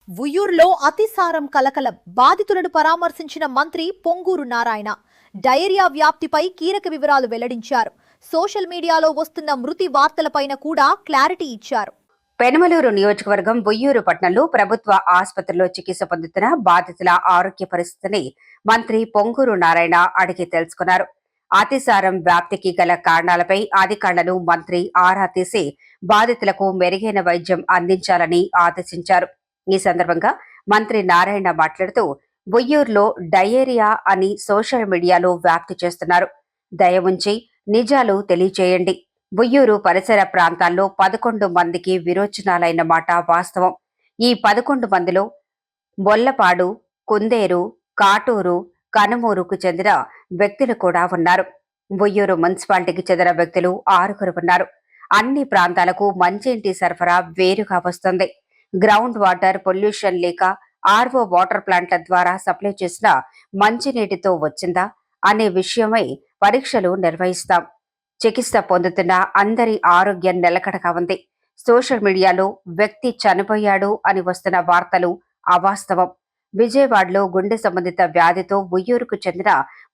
ఉయ్యూరులో అతిసారం కలకలం. బాధితులను పరామర్శించిన మంత్రి పొంగూరు నారాయణ డయేరియా వ్యాప్తిపై కీలక వివరాలు వెల్లడించారు. సోషల్ మీడియాలో వస్తున్న మృతి వార్తలపైన కూడా క్లారిటీ ఇచ్చారు. పెనమలూరు నియోజకవర్గం ఉయ్యూరు పట్టణంలో ప్రభుత్వ ఆసుపత్రిలో చికిత్స పొందుతున్న బాధితుల ఆరోగ్య పరిస్థితిని మంత్రి పొంగూరు నారాయణ అడిగి తెలుసుకున్నారు. అతిసారం వ్యాప్తికి గల కారణాలపై అధికారులను మంత్రి ఆరా తీసి బాధితులకు మెరుగైన వైద్యం అందించాలని ఆదేశించారు. ఈ సందర్భంగా మంత్రి నారాయణ మాట్లాడుతూ ఉయ్యూరులో డయేరియా అని సోషల్ మీడియాలో వ్యాప్తి చేస్తున్నారు. దయ ఉంచి నిజాలు తెలియచేయండి. ఉయ్యూరు పరిసర ప్రాంతాల్లో 11 మందికి విరోచనాలైన మాట వాస్తవం. ఈ 11 మందిలో బొల్లపాడు, కుందేరు, కాటూరు, కనుమూరుకు చెందిన వ్యక్తులు కూడా ఉన్నారు. ఉయ్యూరు మున్సిపాలిటీకి చెందిన వ్యక్తులు 6 ఉన్నారు. అన్ని ప్రాంతాలకు మంచినీటి సరఫరా వేరుగా వస్తుంది. గ్రౌండ్ వాటర్ పొల్యూషన్ లేక ఆర్ఓ వాటర్ ప్లాంట్ల ద్వారా సప్లై చేసిన మంచినీటితో వచ్చిందా అనే విషయమై పరీక్షలు నిర్వహిస్తాం. చికిత్స పొందుతున్న అందరి ఆరోగ్యం నిలకడగా ఉంది. సోషల్ మీడియాలో వ్యక్తి చనిపోయాడు అని వస్తున్న వార్తలు అవాస్తవం. విజయవాడలో గుండె సంబంధిత వ్యాధితో ఉయ్యూరుకు చెందిన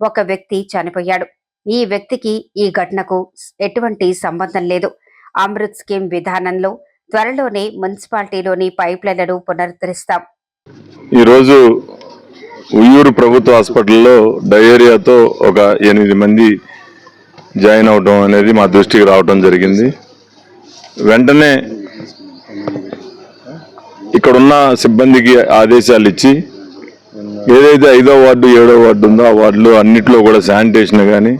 ఒక వ్యక్తి చనిపోయాడు. ఈ వ్యక్తికి ఈ ఘటనకు ఎటువంటి సంబంధం లేదు. అమృత్ స్కీమ్ విధానంలో త్వరలోనే మున్సిపాలిటీలోని పైప్లైన్లను పునరుద్ధరిస్తాం. ఈరోజు ఉయ్యూరు ప్రభుత్వ హాస్పిటల్లో డయేరియాతో ఒక 8 మంది జాయిన్ అవడం అనేది మా దృష్టికి రావడం జరిగింది. వెంటనే ఇక్కడున్న సిబ్బందికి ఆదేశాలు ఇచ్చి ఏదైతే 5వ వార్డు 7వ వార్డు ఉందో ఆ వార్డులో అన్నిట్లో కూడా శానిటేషన్ కానీ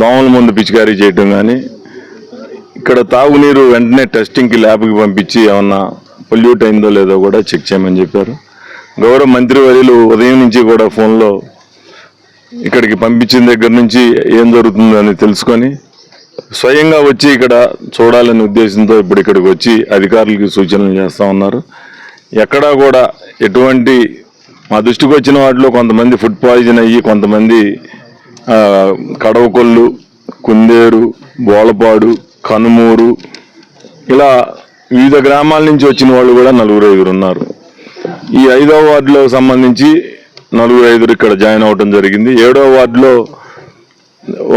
దోమల మందు పిచికారీ చేయటం కానీ ఇక్కడ తాగునీరు వెంటనే టెస్టింగ్కి ల్యాబ్కి పంపించి ఏమన్నా పొల్యూట్ అయిందో లేదో కూడా చెక్ చేయమని చెప్పారు. గౌరవ మంత్రివర్యులు ఉదయం నుంచి కూడా ఫోన్లో ఇక్కడికి పంపించిన దగ్గర నుంచి ఏం జరుగుతుందని తెలుసుకొని స్వయంగా వచ్చి ఇక్కడ చూడాలనే ఉద్దేశంతో ఇప్పుడు ఇక్కడికి వచ్చి అధికారులకి సూచనలు చేస్తూ ఉన్నారు. ఎక్కడా కూడా ఎటువంటి మా దృష్టికి వచ్చిన వాటిలో కొంతమంది ఫుడ్ పాయిజన్ అయ్యి, కొంతమంది కడవకొల్లు, కుందేరు, బోలపాడు, కనుమూరు ఇలా వివిధ గ్రామాల నుంచి వచ్చిన వాళ్ళు కూడా 4-5 ఉన్నారు. ఈ 5వ వార్డులో సంబంధించి 4-5 ఇక్కడ జాయిన్ అవడం జరిగింది. 7వ వార్డులో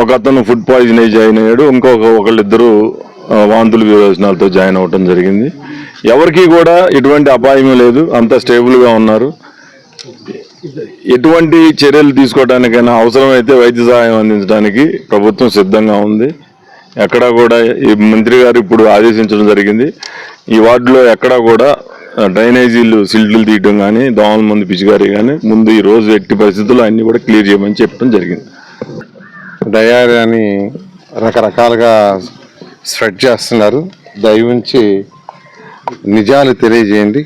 ఒక అతను ఫుడ్ పాయిజన్ అయి జాయిన్ అయ్యాడు. ఒకళ్ళిద్దరు వాంతులు విరోచనాలతో జాయిన్ అవడం జరిగింది. ఎవరికి కూడా ఎటువంటి అపాయం లేదు, అంతా స్టేబుల్గా ఉన్నారు. ఎటువంటి చర్యలు తీసుకోవడానికైనా అవసరమైతే వైద్య సహాయం అందించడానికి ప్రభుత్వం సిద్ధంగా ఉంది. ఎక్కడా కూడా ఈ మంత్రి గారు ఇప్పుడు ఆదేశించడం జరిగింది. ఈ వార్డులో ఎక్కడా కూడా డ్రైనేజీలు సిల్టులు తీయడం కానీ దోమల మందు పిచికారీ కానీ ముందు ఈ రోజు ఎట్టి పరిస్థితుల్లో అన్ని కూడా క్లియర్ చేయమని చెప్పడం జరిగింది. డయేరియాని రకరకాలుగా స్ప్రెడ్ చేస్తున్నారు. దయవుంచి నిజాలు తెలియజేయండి.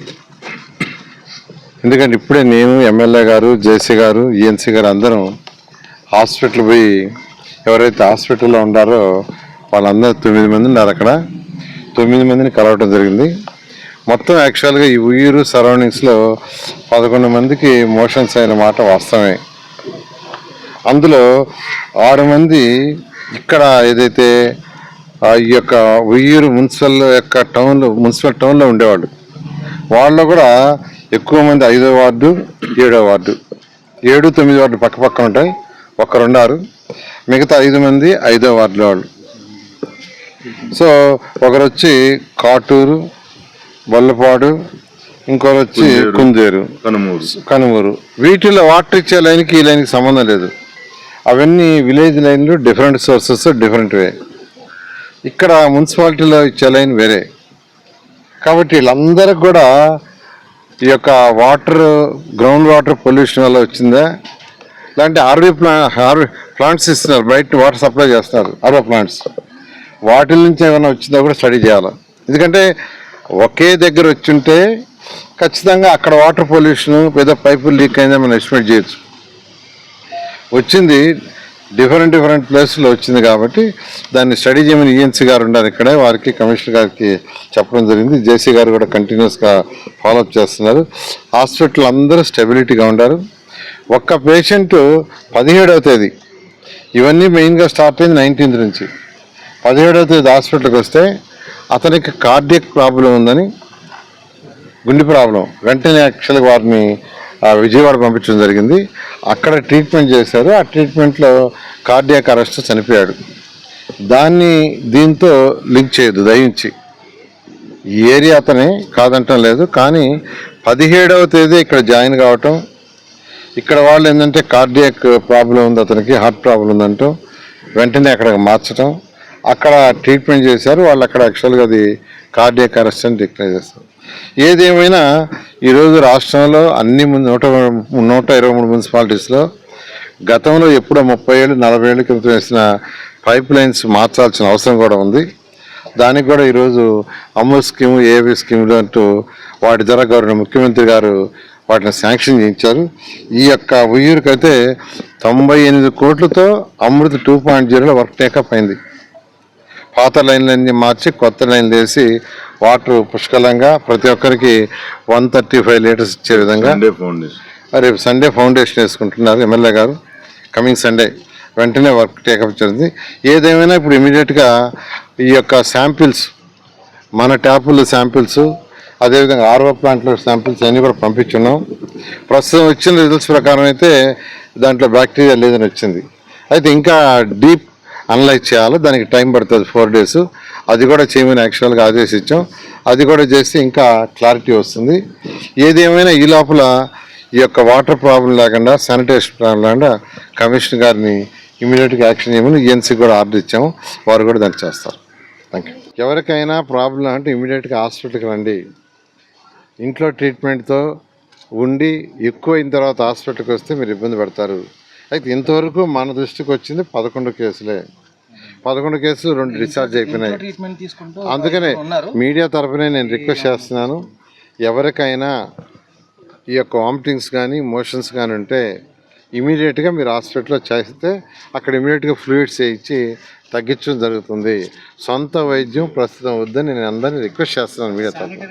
ఎందుకంటే ఇప్పుడే నేను, ఎమ్మెల్యే గారు, జేసీ గారు, ఈఎన్సీ గారు అందరం హాస్పిటల్ పోయి ఎవరైతే హాస్పిటల్లో ఉన్నారో వాళ్ళందరూ 9 మంది ఉన్నారు. అక్కడ 9 మందిని కలవటం జరిగింది. మొత్తం యాక్చువల్గా ఈ ఉయ్యూరు సరౌండింగ్స్లో 11 మందికి మోషన్స్ అయిన మాట వాస్తవమే. అందులో 6 మంది ఇక్కడ ఏదైతే ఈ యొక్క ఉయ్యూరు మున్సిపల్ టౌన్లో ఉండేవాళ్ళు. వాళ్ళలో కూడా ఎక్కువ మంది 5వ వార్డు 7వ వార్డు 7, 9 వార్డు పక్క ఉంటాయి. ఒకరు ఉన్నారు. మిగతా 5 మంది 5వ వార్డులో వాళ్ళు. సో ఒకరు వచ్చి కాటూరు, బొల్లపాడు, ఇంకోరు వచ్చి కుందేరు, కనుమూరు. వీటిలో వాటర్ ఇచ్చే లైన్కి ఈ లైన్కి సంబంధం లేదు. అవన్నీ విలేజ్ లైన్లు, డిఫరెంట్ సోర్సెస్, డిఫరెంట్ వే. ఇక్కడ మున్సిపాలిటీలో ఇచ్చే లైన్ వేరే. కాబట్టి వీళ్ళందరికి కూడా ఈ యొక్క వాటర్ గ్రౌండ్ వాటర్ పొల్యూషన్ వల్ల వచ్చిందా, లేదంటే ఆర్వీ ప్లాంట్స్ ఇస్తున్నారు, బయట వాటర్ సప్లై చేస్తున్నారు ఆర్వో ప్లాంట్స్, వాటి నుంచి ఏమైనా వచ్చిందా కూడా స్టడీ చేయాలి. ఎందుకంటే ఒకే దగ్గర వచ్చుంటే ఖచ్చితంగా అక్కడ వాటర్ పొల్యూషన్ ఏదో పైపులు లీక్ అయిందా మనం ఎస్టిమేట్ చేయొచ్చు. వచ్చింది డిఫరెంట్ ప్లేస్లో వచ్చింది కాబట్టి దాన్ని స్టడీ చేయమని ఈఎన్సీ గారు ఉన్నారు ఇక్కడే. వారికి కమిషనర్ గారికి చెప్పడం జరిగింది. జేసీ గారు కూడా కంటిన్యూస్గా ఫాలోఅప్ చేస్తున్నారు. హాస్పిటల్ అందరూ స్టెబిలిటీగా ఉన్నారు. ఒక్క పేషెంట్ 17వ తేదీ, ఇవన్నీ మెయిన్గా స్టార్ట్ అయింది 19th నుంచి. 17వ తేదీ హాస్పిటల్కి వస్తే అతనికి కార్డియక్ ప్రాబ్లం ఉందని గుండె ప్రాబ్లం. వెంటనే యాక్చువల్గా వారిని విజయవాడ పంపించడం జరిగింది. అక్కడ ట్రీట్మెంట్ చేశారు. ఆ ట్రీట్మెంట్లో కార్డియాక్ అరెస్ట్ చనిపోయాడు. దాన్ని దీంతో లింక్ చేయదు దయించి. ఈ ఏరియా అతనే కాదంటం లేదు, కానీ 17వ తేదీ ఇక్కడ జాయిన్ కావటం, ఇక్కడ వాళ్ళు ఏంటంటే కార్డియాక్ ప్రాబ్లం ఉంది, అతనికి హార్ట్ ప్రాబ్లం ఉందంటూ వెంటనే అక్కడ మార్చడం, అక్కడ ట్రీట్మెంట్ చేశారు. వాళ్ళు అక్కడ యాక్చువల్గా అది కార్డియాక్ అరెస్ట్ అని డిక్లేర్ చేస్తారు. ఏదేమైనా ఈరోజు రాష్ట్రంలో అన్ని 123 మున్సిపాలిటీస్లో గతంలో ఎప్పుడో 30 ఏళ్ళు 40 ఏళ్ళ క్రితం వేసిన పైప్ లైన్స్ మార్చాల్సిన అవసరం కూడా ఉంది. దానికి కూడా ఈరోజు అమృత్ స్కీము, ఏవి స్కీములు అంటూ వాటి ద్వారా గౌరవ ముఖ్యమంత్రి గారు వాటిని శాంక్షన్ చేయించారు. ఈ యొక్క ఉయ్యూరుకైతే 98 కోట్లతో అమృత్ 2.0లో వర్క్ టేకప్ అయింది. పాత లైన్లన్నీ మార్చి కొత్త లైన్లు వేసి వాటర్ పుష్కలంగా ప్రతి ఒక్కరికి 135 లీటర్స్ ఇచ్చే విధంగా రేపు సండే ఫౌండేషన్ వేసుకుంటున్నారు ఎమ్మెల్యే గారు. కమింగ్ సండే వెంటనే వర్క్ టేకప్ జరిగింది. ఏదేమైనా ఇప్పుడు ఇమీడియట్గా ఈ యొక్క శాంపిల్స్, మన ట్యాపుల శాంపిల్స్, అదేవిధంగా ఆర్ఓ ప్లాంట్లో శాంపిల్స్ అన్నీ కూడా పంపించున్నాం. ప్రస్తుతం వచ్చిన రిజల్ట్స్ ప్రకారం అయితే దాంట్లో బ్యాక్టీరియా లేదని వచ్చింది. అయితే ఇంకా డీప్ అనలైజ్ చేయాలి, దానికి టైం పడుతుంది 4 days. అది కూడా చేయమని యాక్చువల్గా ఆదేశించాం. అది కూడా చేస్తే ఇంకా క్లారిటీ వస్తుంది. ఏదేమైనా ఈ లోపల ఈ యొక్క వాటర్ ప్రాబ్లం లేకుండా, శానిటేషన్ ప్రాబ్లం లేకుండా కమిషనర్ గారిని ఇమీడియట్గా యాక్షన్ చేయమని ఈఎన్సీ కూడా ఆర్డర్ ఇచ్చాము. వారు కూడా దాన్ని చేస్తారు. Thank you. ఎవరికైనా ప్రాబ్లం అంటే ఇమీడియట్గా హాస్పిటల్కి రండి. ఇంట్లో ట్రీట్మెంట్తో ఉండి ఎక్కువ అయిన తర్వాత హాస్పిటల్కి వస్తే మీరు ఇబ్బంది పడతారు. అయితే ఇంతవరకు మన దృష్టికి వచ్చింది 11 కేసులే. 11 కేసులు 2 డిశ్చార్జ్ అయిపోయినాయి. అందుకనే మీడియా తరఫునే నేను రిక్వెస్ట్ చేస్తున్నాను, ఎవరికైనా ఈ యొక్క వామిటింగ్స్ కానీ మోషన్స్ కానీ ఉంటే ఇమీడియట్గా మీరు హాస్పిటల్లో చేస్తే అక్కడ ఇమీడియట్గా ఫ్లూయిడ్స్ ఇచ్చి తగ్గించడం జరుగుతుంది. సొంత వైద్యం ప్రస్తుతం వద్దని నేను అందరినీ రిక్వెస్ట్ చేస్తున్నాను మీడియా తరఫున.